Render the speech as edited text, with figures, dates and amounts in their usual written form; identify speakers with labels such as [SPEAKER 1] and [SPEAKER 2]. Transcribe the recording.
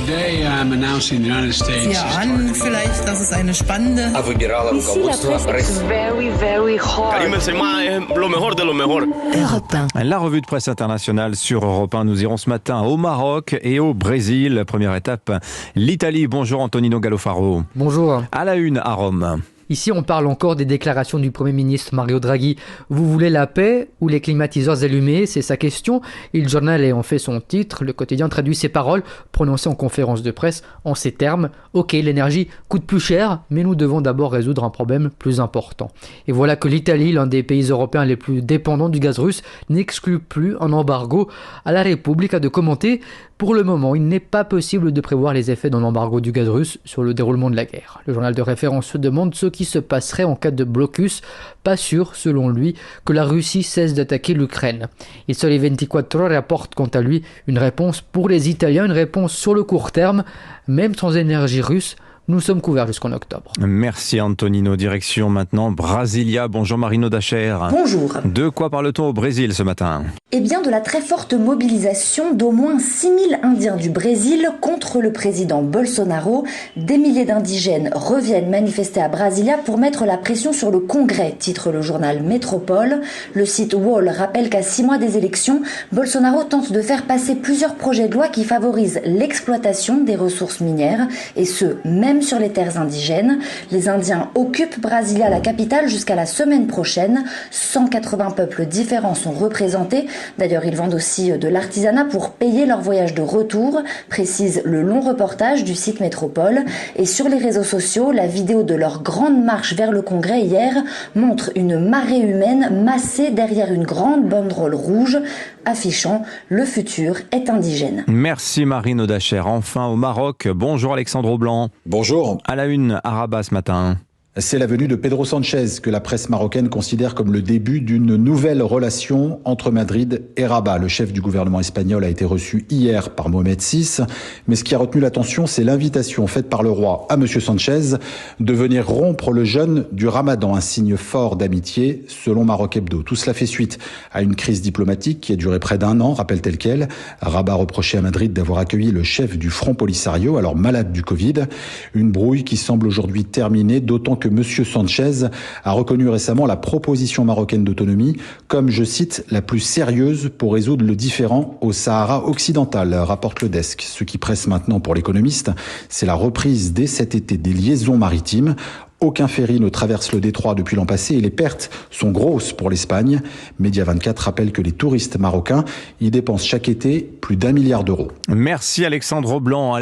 [SPEAKER 1] Today I'm announcing the United States.
[SPEAKER 2] Ja, an vielleicht, das ist eine spannende.
[SPEAKER 3] Ici, la presse is very, very hard.
[SPEAKER 4] Europe 1.
[SPEAKER 5] La revue de presse internationale sur Europe 1. Nous irons ce matin au Maroc et au Brésil. Première étape, l'Italie. Bonjour Antonino Gallofaro.
[SPEAKER 6] Bonjour.
[SPEAKER 5] À la une à Rome.
[SPEAKER 6] Ici, on parle encore des déclarations du Premier ministre Mario Draghi. Vous voulez la paix ou les climatiseurs allumés? C'est sa question. Il journal et en fait son titre. Le quotidien traduit ses paroles prononcées en conférence de presse en ces termes. Ok, l'énergie coûte plus cher, mais nous devons d'abord résoudre un problème plus important. Et voilà que l'Italie, l'un des pays européens les plus dépendants du gaz russe, n'exclut plus un embargo. À la République a de commenter. Pour le moment, il n'est pas possible de prévoir les effets d'un embargo du gaz russe sur le déroulement de la guerre. Le journal de référence se demande ce qui se passerait en cas de blocus. Pas sûr, selon lui, que la Russie cesse d'attaquer l'Ukraine. Il Sole 24 Ore apporte quant à lui une réponse pour les Italiens, une réponse sur le court terme. Même sans énergie russe, nous sommes couverts jusqu'en octobre.
[SPEAKER 5] Merci Antonino. Direction maintenant Brasilia. Bonjour Marino Dacher.
[SPEAKER 7] Bonjour.
[SPEAKER 5] De quoi parle-t-on au Brésil ce matin?
[SPEAKER 7] Eh bien de la très forte mobilisation d'au moins 6000 Indiens du Brésil contre le président Bolsonaro. Des milliers d'indigènes reviennent manifester à Brasilia pour mettre la pression sur le Congrès, titre le journal Métropole. Le site Wall rappelle qu'à 6 mois des élections, Bolsonaro tente de faire passer plusieurs projets de loi qui favorisent l'exploitation des ressources minières, et ce, même sur les terres indigènes. Les Indiens occupent Brasilia, la capitale, jusqu'à la semaine prochaine. 180 peuples différents sont représentés. D'ailleurs, ils vendent aussi de l'artisanat pour payer leur voyage de retour, précise le long reportage du site Métropole. Et sur les réseaux sociaux, la vidéo de leur grande marche vers le Congrès hier montre une marée humaine massée derrière une grande banderole rouge affichant « Le futur est indigène ».
[SPEAKER 5] Merci Marino Dacher. Enfin au Maroc, bonjour Alexandre Blanc.
[SPEAKER 8] Bonjour.
[SPEAKER 5] À la une à Rabat ce matin.
[SPEAKER 8] C'est la venue de Pedro Sanchez que la presse marocaine considère comme le début d'une nouvelle relation entre Madrid et Rabat. Le chef du gouvernement espagnol a été reçu hier par Mohamed VI. Mais ce qui a retenu l'attention, c'est l'invitation faite par le roi à M. Sanchez de venir rompre le jeûne du Ramadan, un signe fort d'amitié selon Maroc Hebdo. Tout cela fait suite à une crise diplomatique qui a duré près d'1 an, rappelle-t-elle qu'elle. Rabat reprochait à Madrid d'avoir accueilli le chef du Front Polisario, alors malade du Covid. Une brouille qui semble aujourd'hui terminée, d'autant que M. Sanchez a reconnu récemment la proposition marocaine d'autonomie comme, je cite, la plus sérieuse pour résoudre le différend au Sahara occidental, rapporte le desk. Ce qui presse maintenant pour l'économiste, c'est la reprise dès cet été des liaisons maritimes. Aucun ferry ne traverse le détroit depuis l'an passé et les pertes sont grosses pour l'Espagne. Média 24 rappelle que les touristes marocains y dépensent chaque été plus d'1 milliard d'euros.
[SPEAKER 5] Merci Alexandre Blanc.